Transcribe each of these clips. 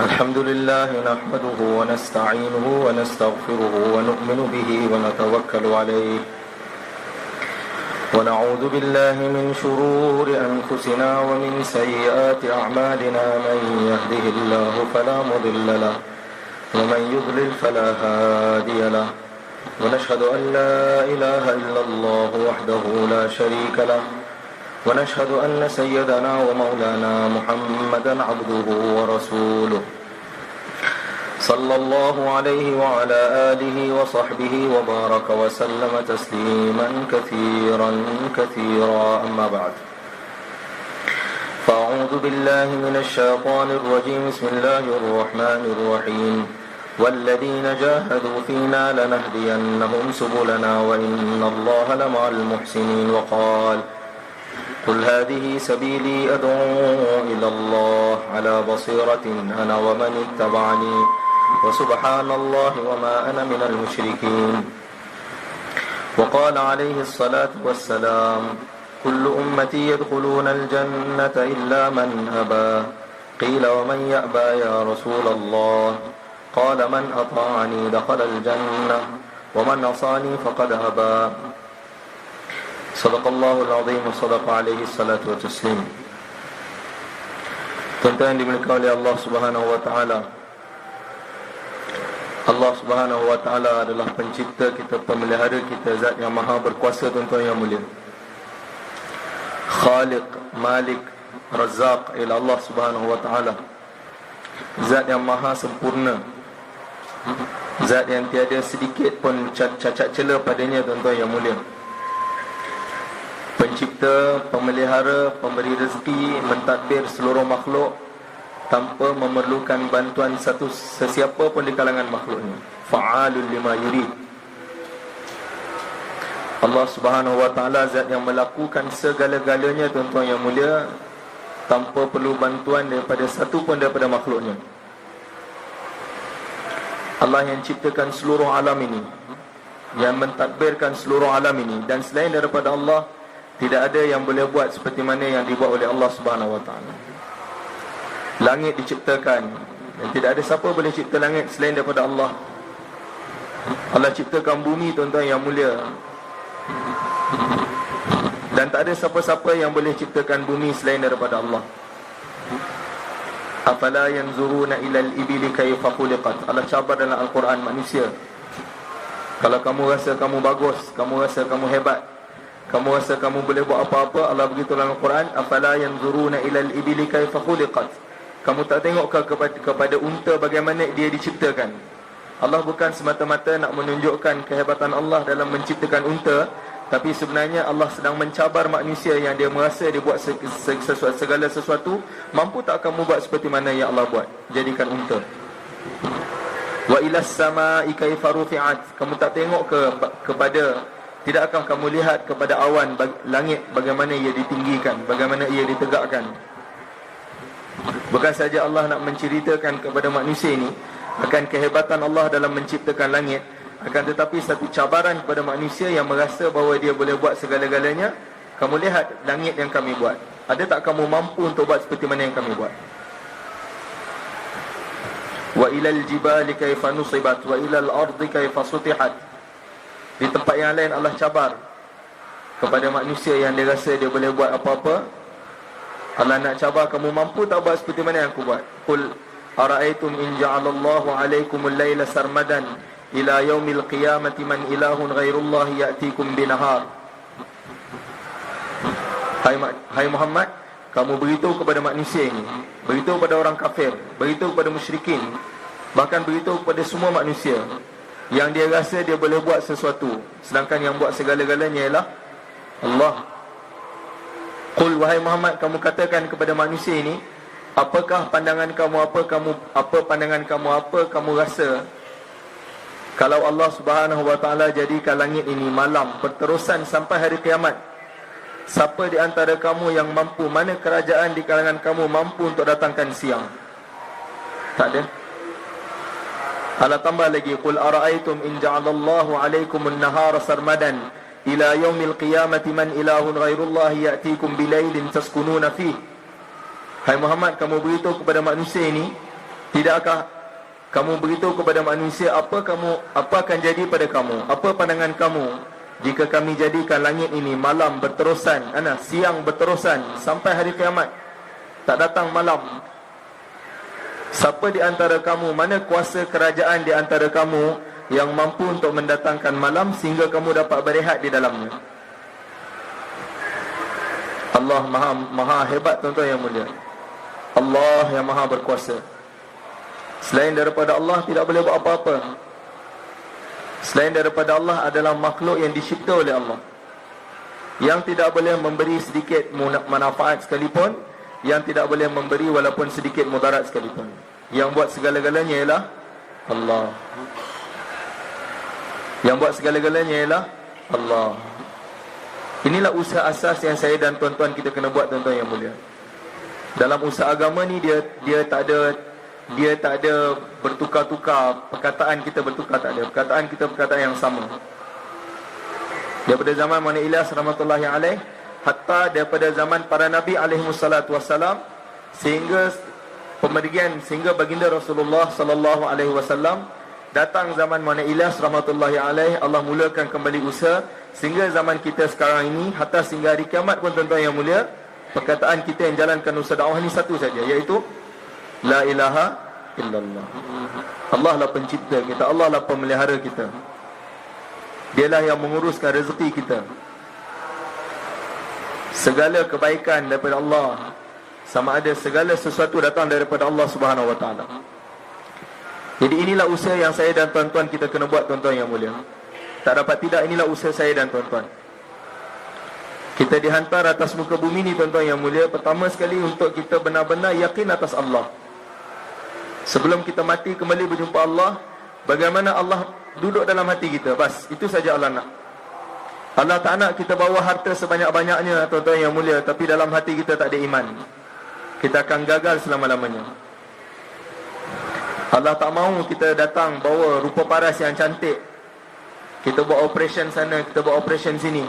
الحمد لله نحمده ونستعينه ونستغفره ونؤمن به ونتوكل عليه ونعوذ بالله من شرور أنفسنا ومن سيئات أعمالنا من يهده الله فلا مضل له ومن يضلل فلا هادي له ونشهد أن لا إله إلا الله وحده لا شريك له ونشهد أن سيدنا ومولانا محمدا عبده ورسوله صلى الله عليه وعلى آله وصحبه وبارك وسلم تسليما كثيرا كثيرا أما بعد فأعوذ بالله من الشيطان الرجيم بسم الله الرحمن الرحيم والذين جاهدوا فينا لنهدينهم سبلنا وإن الله لمع المحسنين وقال قل هذه سبيلي أدعو إلى الله على بصيرة أنا ومن اتبعني وسبحان الله وما أنا من المشركين وقال عليه الصلاة والسلام كل أمتي يدخلون الجنة إلا من أبى قيل ومن يأبى يا رسول الله قال من أطاعني دخل الجنة ومن عصاني فقد أبى Sadaqallahul azim wa sadaqa alaihi salatu wa taslim. Tuan-tuan yang dimuliakan oleh Allah Subhanahu wa taala. Allah Subhanahu wa taala adalah pencipta kita, pemelihara kita, zat yang maha berkuasa, tuan-tuan yang mulia. Khaliq, Malik, Razzaq ila Allah Subhanahu wa taala. Zat yang maha sempurna. Zat yang tiada sedikit pun cacat celah padanya, tuan-tuan yang mulia. Pencipta, pemelihara, pemberi rezeki, mentadbir seluruh makhluk tanpa memerlukan bantuan sesiapa pun di kalangan makhluknya. Fa'alul lima yurid. Allah Subhanahu wa taala zat yang melakukan segala-galanya, tuan-tuan yang mulia, tanpa perlu bantuan daripada satu pun daripada makhluknya. Allah yang ciptakan seluruh alam ini, yang mentadbirkan seluruh alam ini, dan selain daripada Allah tidak ada yang boleh buat seperti mana yang dibuat oleh Allah Subhanahu wa taala. Langit diciptakan, dan tidak ada siapa boleh cipta langit selain daripada Allah. Allah ciptakan bumi, tuan-tuan yang mulia, dan tak ada siapa-siapa yang boleh ciptakan bumi selain daripada Allah. Afala yanzuruna ilal ibili kayfa khuliqat. Allah cabar dalam Al-Quran manusia. Kalau kamu rasa kamu bagus, kamu rasa kamu hebat, kamu rasa kamu boleh buat apa-apa, Allah beritahu dalam Al-Quran, afala yanzuruna ilal ibili kayfa khuliqat. Kamu tak tengok kepada unta bagaimana dia diciptakan. Allah bukan semata-mata nak menunjukkan kehebatan Allah dalam menciptakan unta, tapi sebenarnya Allah sedang mencabar manusia yang dia merasa dia buat segala sesuatu. Mampu tak kamu buat seperti mana yang Allah buat? Jadikan unta. Wa ilas samai kayfa rufi'at. Kamu tak tengok kepada, tidak akan kamu lihat kepada awan langit bagaimana ia ditinggikan, bagaimana ia ditegakkan. Bukan saja Allah nak menceritakan kepada manusia ini akan kehebatan Allah dalam menciptakan langit, akan tetapi satu cabaran kepada manusia yang merasa bahawa dia boleh buat segala-galanya. Kamu lihat langit yang kami buat, ada tak kamu mampu untuk buat seperti mana yang kami buat? Wa ilal jibali kayfa nusibat wa ilal ardi kayfa sutihat. Di tempat yang lain Allah cabar kepada manusia yang dia rasa dia boleh buat apa-apa. Allah nak cabar, kamu mampu tak buat seperti mana yang aku buat? Qul ara'aytum in ja'alallahu 'alaykumul laila sarmadan ila yaumil qiyamati man ilahun ghairullahi ya'tikum binahar. Hai Muhammad, kamu beritahu kepada manusia ini, beritahu kepada orang kafir, beritahu kepada musyrikin, bahkan beritahu kepada semua manusia yang dia rasa dia boleh buat sesuatu, sedangkan yang buat segala-galanya ialah Allah. Qul, wahai Muhammad, kamu katakan kepada manusia ini, apakah pandangan kamu, apa pandangan kamu, apa kamu rasa kalau Allah Subhanahu wa taala jadikan langit ini malam berterusan sampai hari kiamat? Siapa di antara kamu yang mampu, mana kerajaan di kalangan kamu mampu untuk datangkan siang? Tak ada. Allah tambah lagi, qul ara'aytum in ja'alallahu 'alaykumun nahara sarmadan ila yaumil qiyamati man ilahun ghairullahi ya'tikum bilailin taskununa fihi. Hai Muhammad, kamu beritahu kepada manusia ini, tidakkah kamu beritahu kepada manusia apa akan jadi pada kamu? Apa pandangan kamu jika kami jadikan langit ini malam berterusan, siang berterusan sampai hari kiamat, tak datang malam? Siapa di antara kamu, mana kuasa kerajaan di antara kamu yang mampu untuk mendatangkan malam sehingga kamu dapat berehat di dalamnya? Allah maha hebat tuan-tuan yang mulia. Allah yang maha berkuasa. Selain daripada Allah tidak boleh buat apa-apa. Selain daripada Allah adalah makhluk yang dicipta oleh Allah, yang tidak boleh memberi sedikit manfaat sekalipun, yang tidak boleh memberi walaupun sedikit mudarat sekalipun. Yang buat segala-galanya ialah Allah. Yang buat segala-galanya ialah Allah. Inilah usaha asas yang saya dan tuan-tuan kita kena buat, tuan-tuan yang mulia. Dalam usaha agama ni dia tak ada bertukar-tukar. Perkataan kita bertukar, tak ada. Perkataan kita perkataan yang sama. Daripada zaman Mana Ilyas rahmatullahi alaih, hatta daripada zaman para nabi alaihi wassalatu wassalam, sehingga baginda Rasulullah sallallahu alaihi wasallam, datang zaman Mana Ilyas rahmatullahi alaih, Allah mulakan kembali usaha sehingga zaman kita sekarang ini, hatta sehingga hari kiamat pun, tuan-tuan yang mulia, perkataan kita yang jalankan usaha dakwah ni satu saja, iaitu la ilaha illallah. Allah lah pencipta kita, Allah lah pemelihara kita. Dialah yang menguruskan rezeki kita. Segala kebaikan daripada Allah, sama ada segala sesuatu datang daripada Allah Subhanahu wa taala. Jadi inilah usaha yang saya dan tuan-tuan kita kena buat, tuan-tuan yang mulia. Tak dapat tidak, inilah usaha saya dan tuan-tuan. Kita dihantar atas muka bumi ni, tuan-tuan yang mulia, pertama sekali untuk kita benar-benar yakin atas Allah. Sebelum kita mati kembali berjumpa Allah, bagaimana Allah duduk dalam hati kita, bas, itu saja Allah nak. Allah tak nak kita bawa harta sebanyak-banyaknya, tuan-tuan yang mulia, tapi dalam hati kita tak ada iman. Kita akan gagal selama-lamanya. Allah tak mahu kita datang bawa rupa paras yang cantik, kita buat operation sana, kita buat operation sini,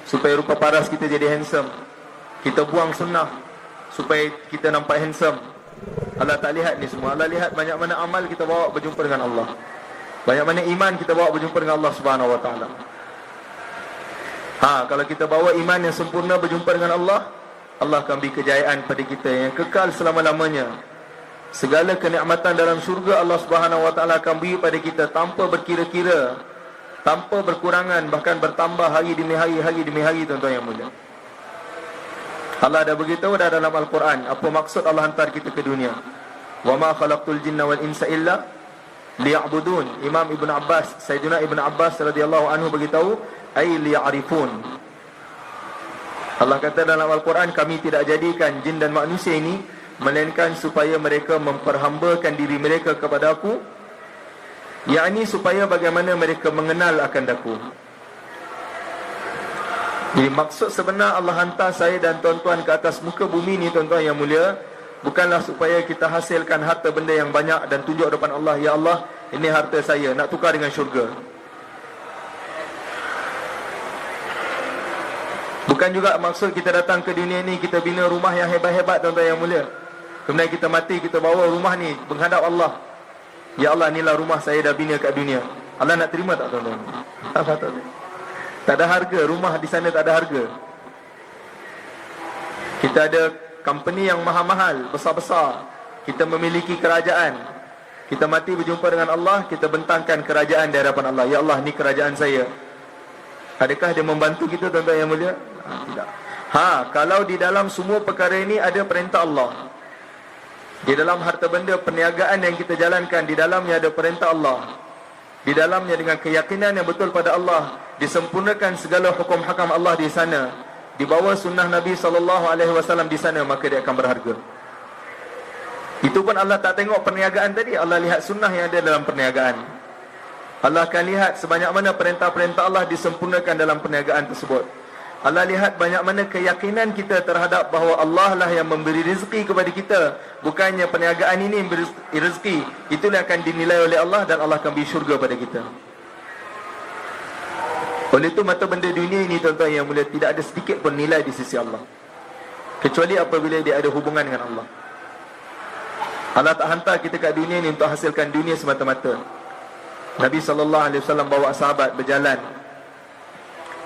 supaya rupa paras kita jadi handsome. Kita buang sunnah supaya kita nampak handsome. Allah tak lihat ni semua. Allah lihat banyak mana amal kita bawa berjumpa dengan Allah, banyak mana iman kita bawa berjumpa dengan Allah Subhanahu wa taala. Kalau kita bawa iman yang sempurna berjumpa dengan Allah, Allah akan beri kejayaan pada kita yang kekal selama-lamanya. Segala kenikmatan dalam syurga Allah Subhanahu wa taala akan beri pada kita tanpa berkira-kira, tanpa berkurangan, bahkan bertambah hari demi hari, tuan-tuan yang mulia. Allah dah beritahu dah dalam Al-Quran apa maksud Allah hantar kita ke dunia. Wa ma khalaqtul jinna wal insa illa liya'budun. Imam Ibn Abbas, Sayyidina Ibn Abbas radhiyallahu anhu beritahu, ay liya'rifun. Allah kata dalam Al-Quran, kami tidak jadikan jin dan manusia ini melainkan supaya mereka memperhambakan diri mereka kepada aku, yakni supaya bagaimana mereka mengenal akan aku. Jadi maksud sebenar Allah hantar saya dan tuan-tuan ke atas muka bumi ni, tuan-tuan yang mulia, bukanlah supaya kita hasilkan harta benda yang banyak dan tunjuk depan Allah, ya Allah, ini harta saya, nak tukar dengan syurga. Bukan juga maksud kita datang ke dunia ni, kita bina rumah yang hebat-hebat, tuan-tuan yang mulia, kemudian kita mati, kita bawa rumah ni menghadap Allah, ya Allah, inilah rumah saya dah bina kat dunia. Allah nak terima tak, tuan-tuan? Tak ada harga, rumah di sana tak ada harga. Kita ada company yang mahal-mahal, besar-besar. Kita memiliki kerajaan. Kita mati berjumpa dengan Allah, kita bentangkan kerajaan di hadapan Allah. Ya Allah, ni kerajaan saya. Adakah dia membantu kita, tuan-tuan yang mulia? Tidak. Kalau di dalam semua perkara ini ada perintah Allah, di dalam harta benda perniagaan yang kita jalankan, di dalamnya ada perintah Allah, di dalamnya dengan keyakinan yang betul pada Allah, disempurnakan segala hukum hakam Allah di sana, di bawah sunnah Nabi SAW di sana, maka dia akan berharga. Itu pun Allah tak tengok perniagaan tadi, Allah lihat sunnah yang ada dalam perniagaan. Allah akan lihat sebanyak mana perintah-perintah Allah disempurnakan dalam perniagaan tersebut. Allah lihat banyak mana keyakinan kita terhadap bahawa Allah lah yang memberi rezeki kepada kita, bukannya perniagaan ini yang beri rezeki. Itulah akan dinilai oleh Allah dan Allah akan beri syurga pada kita. Oleh itu mata benda dunia ini, tuan-tuan yang mulia, tidak ada sedikit pun nilai di sisi Allah. kecuali apabila dia ada hubungan dengan Allah. Allah tak hantar kita kat dunia ni untuk hasilkan dunia semata-mata. Nabi SAW bawa sahabat berjalan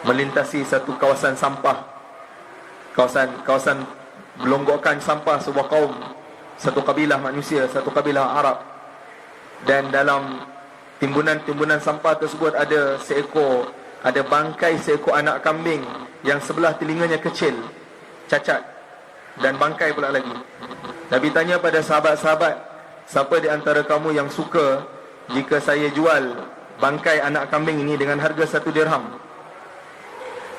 melintasi satu kawasan sampah, kawasan gelonggokan sampah sebuah kaum, satu kabilah manusia, satu kabilah Arab. Dan dalam timbunan-timbunan sampah tersebut ada bangkai seekor anak kambing yang sebelah telinganya kecil, cacat, dan bangkai pula lagi. Nabi tanya pada sahabat-sahabat, siapa di antara kamu yang suka jika saya jual bangkai anak kambing ini dengan harga 1 dirham?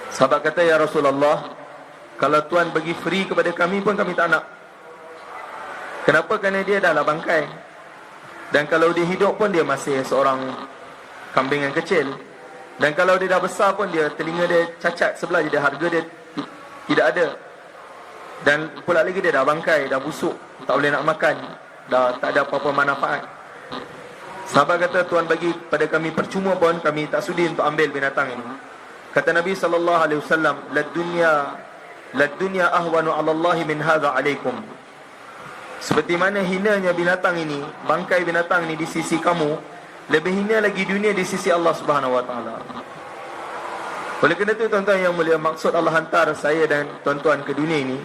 Sahabat kata, ya Rasulullah, kalau Tuan bagi free kepada kami pun kami tak nak. Kenapa? Kerana dia dah lah bangkai. Dan kalau dia hidup pun dia masih seorang kambing yang kecil. Dan kalau dia dah besar pun dia telinga dia cacat sebelah, jadi harga dia tidak ada. Dan pula lagi dia dah bangkai, dah busuk, tak boleh nak makan, dah tak ada apa-apa manfaat. Sahabat kata, Tuan bagi pada kami percuma pun kami tak sudi untuk ambil binatang ini. Kata Nabi SAW, lad dunya ahwanu 'ala Allah min hadha 'alaikum. Seperti mana hinanya binatang ini, bangkai binatang ini di sisi kamu, lebih hina lagi dunia di sisi Allah Subhanahu wa taala. Oleh kerana itu tuan-tuan yang mulia, maksud Allah hantar saya dan tuan-tuan ke dunia ini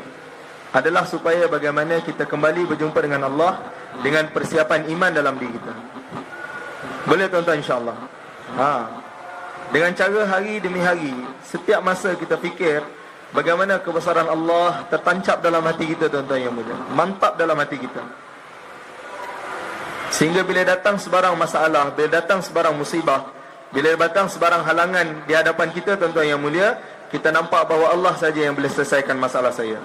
adalah supaya bagaimana kita kembali berjumpa dengan Allah dengan persiapan iman dalam diri kita. Boleh tuan-tuan, insya-Allah. Dengan cara hari demi hari, setiap masa kita fikir bagaimana kebesaran Allah tertancap dalam hati kita, tuan-tuan yang mulia, mantap dalam hati kita. Sehingga bila datang sebarang masalah, bila datang sebarang musibah, bila datang sebarang halangan di hadapan kita, tuan-tuan yang mulia, kita nampak bahawa Allah saja yang boleh selesaikan masalah saya.